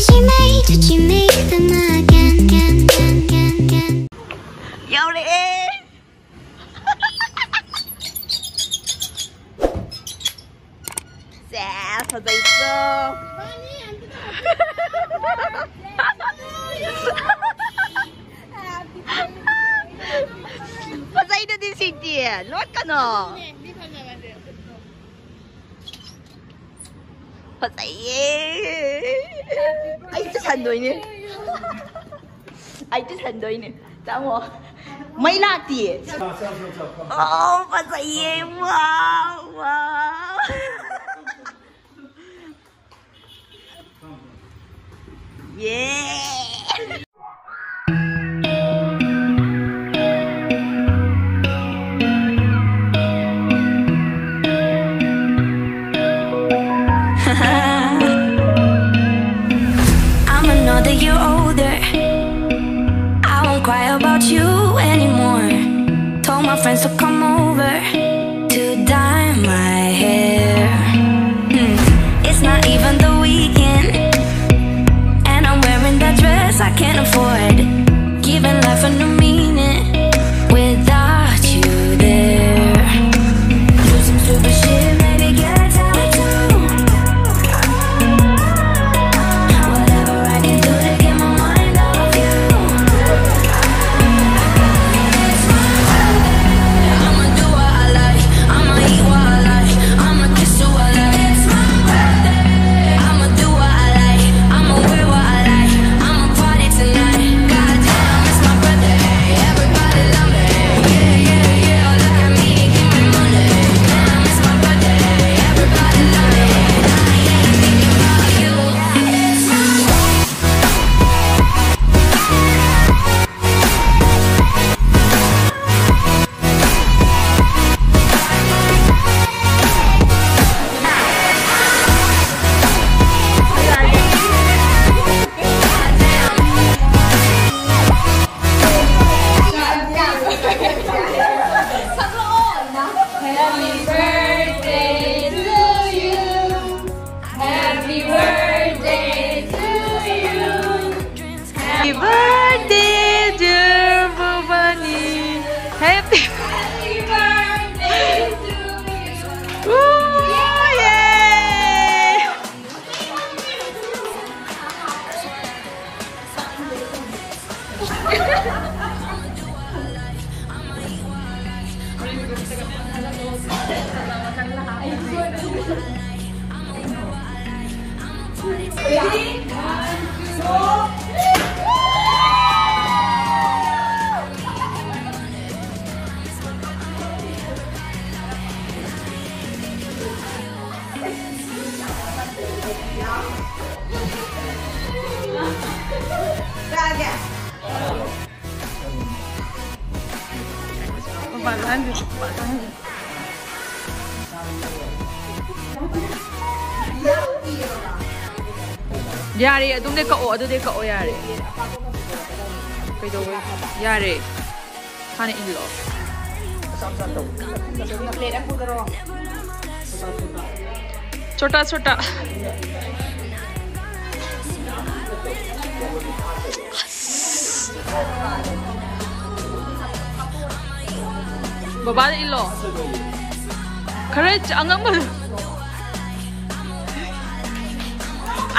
she made them again. Yaudah. Saya selesai itu. Selesai itu di sini. Luar kana. Selesai. Ai itu sandoi ni. Ai itu sandoi ni. Tahu? Mai lati. Oh, selesai. Wow. Yeah. I'm another year older. I won't cry about you anymore. Told my friends to come over to dye my hair. It's not even the weekend, and I'm wearing that dress I can't afford. Giving life a new meaning without you there. Do some stupid shit, maybe get a tattoo. Whatever I can do to get my mind off you. It's my birthday. I'ma do what I like, I'ma eat what I like, I'ma kiss who I like. It's my birthday. I'ma do what I like, I'ma wear what I like, I'ma party tonight. Goddamn, it's my birthday. Everybody love me. Yeah. Look at me, give me money. Damn, it's my birthday. Everybody love me. I ain't thinking about you. It's my Happy birthday, dear Bubani. Happy birthday to you. Yay! Yare, adum de kao, adu de kao yare. Kaido yare. Hana inlo. छोटा बाबा इलो खरे अंगम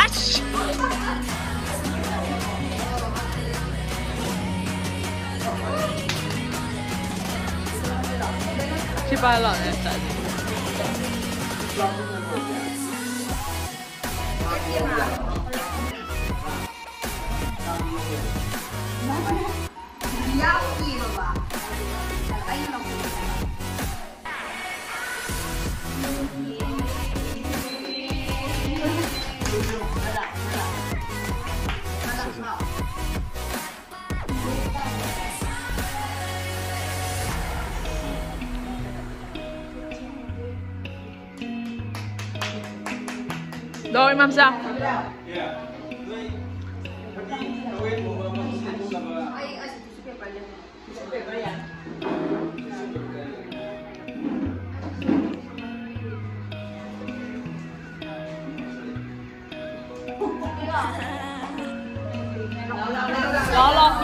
아씨 시발라 냈다 Rồi mâm sao?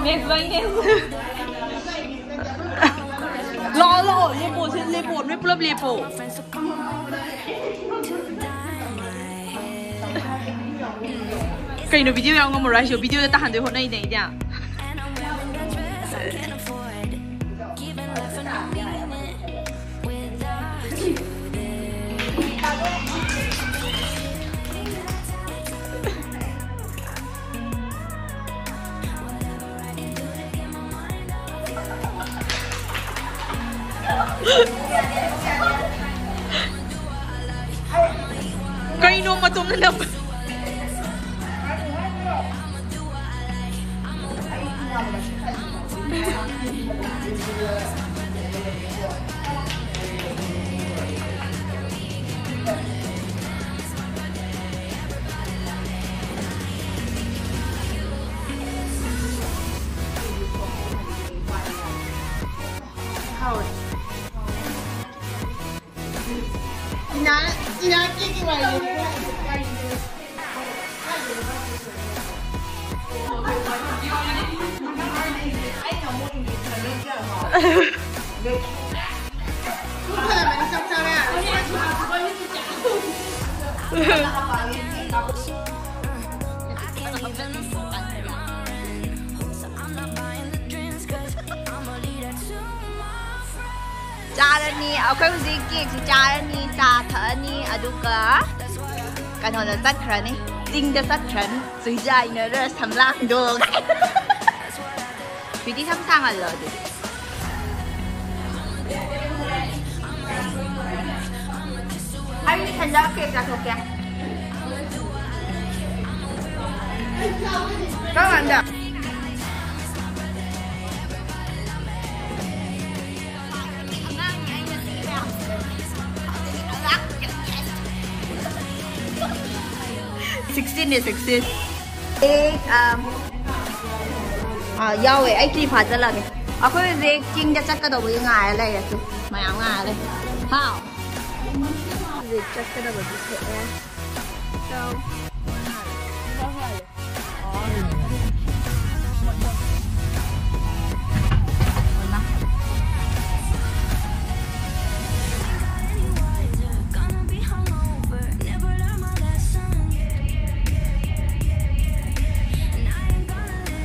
Next one, next. Lo, lepo, may pulap lepo. Kayo no video yung nga mo rush yung video na tahan doon na ina ina. Kayo no matum na lang. Jarani, ako'y zikik si Jarani sa thani aduga kano na tatran ding da tatran sujai na ras samlang dog pwede samsang alo do ay ni kanda ke ka to kya kanda $16. Yaw ấy, anh clip phát ra là kìa. Ako yung rake king na chắc ka daw yung ngaya lang ito. Mayang ngaya lang. How? Rake chắc ka daw ba dito eh. So,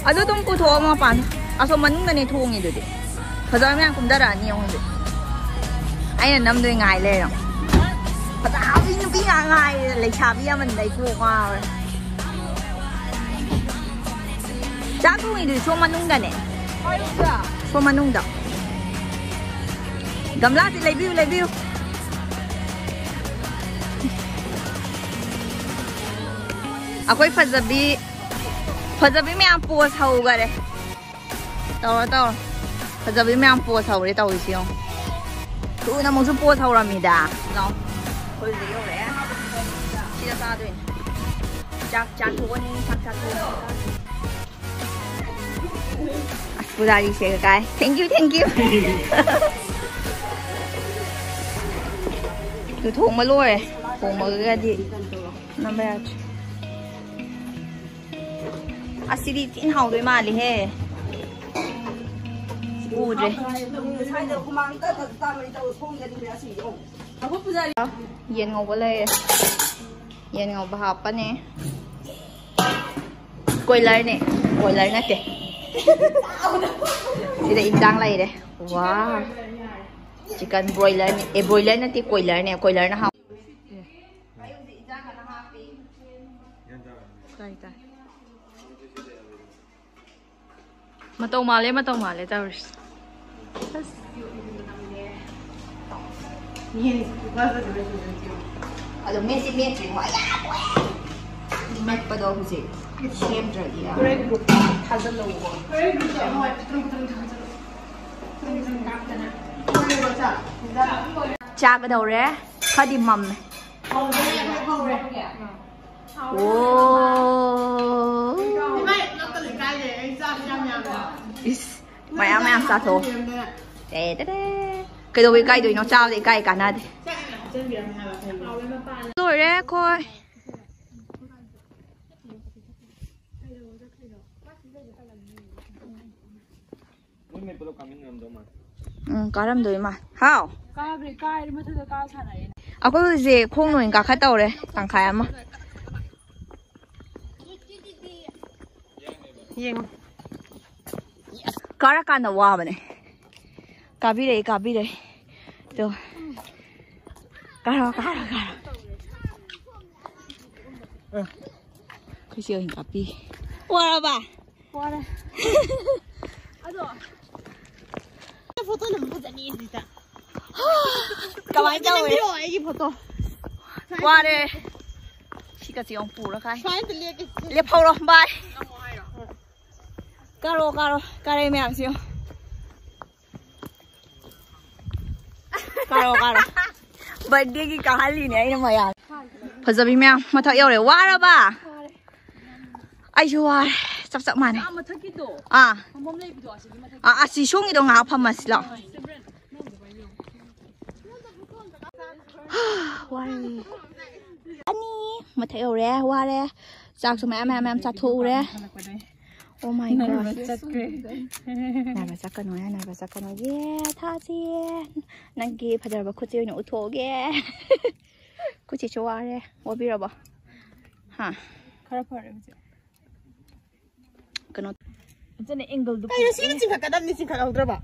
Ano tong puto mga pan? Aso manung na ni thong ido di. Phazoi myang kum dara ni yong di. Ai nam doi ngai le no. Phazao bi bi ngai le cha bi man dai ku kwa. Ja thong ido so manung da ne. So manung da. Gamla ti le view. Ako'y Fazabi may ang post hau gare. Tawa. Fazabi may ang post hau re tawi siyo. Tu na mong su post hau ramida. No. Koi liyo re. Sila sa doon. Jak tu ni jak tu. Aspudali siya kay. Thank you. Tu thong ma loi. Thong ma ga di. Number Asili tin hao doi ma li he. U je. Yen ngau ba le. Yen ngau ba hap pa ne. Koilar na te. Sida indang lai de. Wow. Chicken broiler ni. Broiler na ti koilar na hao. Matau male terus. Aduh, messi wah ya. Mat pada aku sih. Shame jadi ya. Hazal lo. Cha cái đầu re, khai đi mầm này. Wow. Mày ăn sao thôi? Để. Cái đồ bị cay rồi nó trao thì cay cả nè. Rồi đấy coi. 까람 도이마 하오 까그리 까이 이러면서 까잖아요. 아까 이제 콩노인가 갔다 오래 당카야마 잉 까라까나 와바네 까비래 또 까라 그시어 까비 와라봐 와라. 아도 포토는 보자니 진짜. 가만히 있자 왜 필요 애기 포토. 와래 시가 지금 뿌라 가이 저한테 리액. lep하러 바이 까로 매암시오 까로 बर्थडे की कहानी नहीं है मैं यार फजबी में मत यो रे वारा बा आइयो वार सब माने आसी शोंगी दो ngā फमस ला वारी अनि मत यो रे वारे जाक सो मैम चाथो रे Oh my god. Never second one, yeah, Tazi. Nangi Padaba Kuti no Utoge. Kuti Choware, or Biraba. Huh? Cannot. It's an angle. I see it in a missing Caldraba.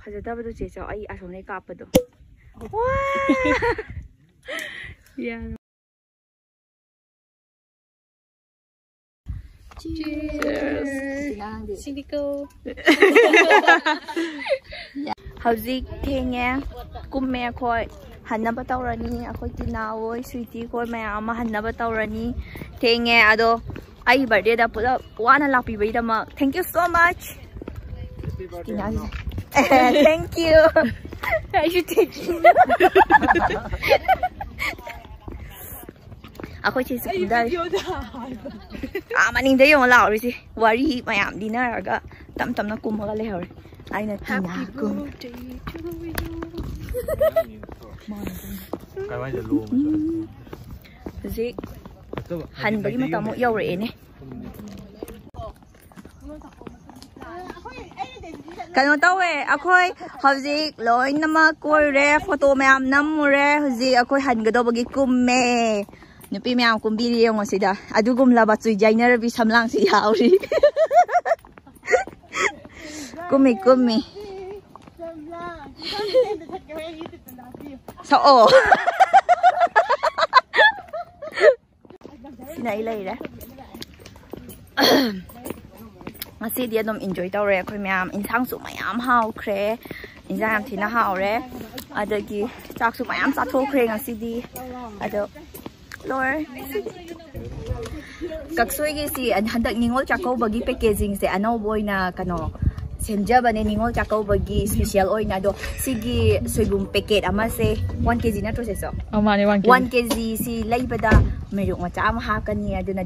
Has a double chase, I only capado. Yeah. Cheers. Cindico. Howzik thenge kumme khoi hanaba tawrani akhoi tinawoi sweetie khoi mayama hanaba tawrani thenge ado ai birthday da pula wana lapi baidama. Thank you so much. Thank you. I should take you. Ako chase kudal. Maning dayo lao ri si. Wari mayam dinner aga tam na kumaga lehor. Ay na tina ko. Zik han bagi mata mo yaw re ne. Kano tawe akoy hawzik loy nama koy re photo mayam nam re hawzik akoy han gado bagi kumme. Nupi miyam kumbiri yung sida. Adugum labat suy jainer bi samlang si yauri. Kumi. So Sinailay re. Ngasi dia dom enjoy taw re akoy miyam insang su mayam haw kre. Insang thina haw re. Adagi chak su mayam sa tho kre ngasi di. Ado Lord. Kaksoy si handak ningol chako bagi packaging se ano boy na kano semja bane ningol chako bagi special oy na do sigi soybum packet ama se 1 kg na to se so mane 1 kg si laibada merong macha ama ha kani aduna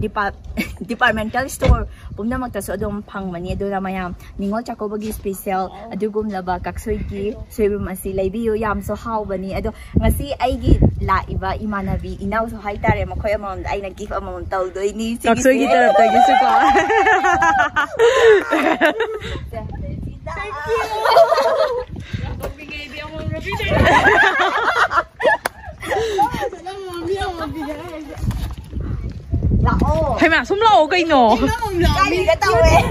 departmental store pumna magta so adom phang mani aduna mayam ningol chako bagi special adugum laba kaksoy gi soybum asi laibi yo yam so how bani ado ngasi ai gi la iba imanabi inaw so hai tare makoy amount ai na give amount taw doi ni kaksoy gi tarap ta gi su ko Thank you. Hay mà súng lâu cái nổ. Cái gì cái tao ấy.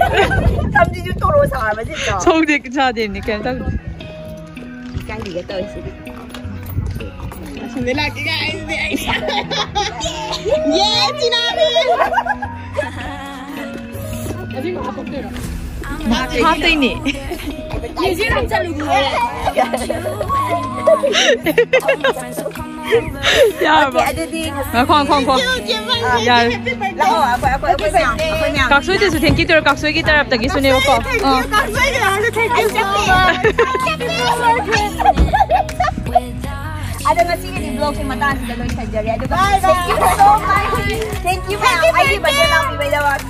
Thậm chí chúng tôi đồ xả mà gì đó. Xong thì cha tiền thì kèm tao. Cái gì cái tao ấy. Đấy là cái gì vậy? Yeah, chị nào đi. Hot nè. Chị chỉ làm chân luôn. Ya, khoan. Ya. Các suy thì sự thiên kiệt các suy kita rap tagi sune ko. Các suy thì là thank you so much. Ada nasi di vlog kung mataas sa Loy Sajari. Thank you so much. Thank you ma'am. Ay, di ba dyan lang? Di ba dyan?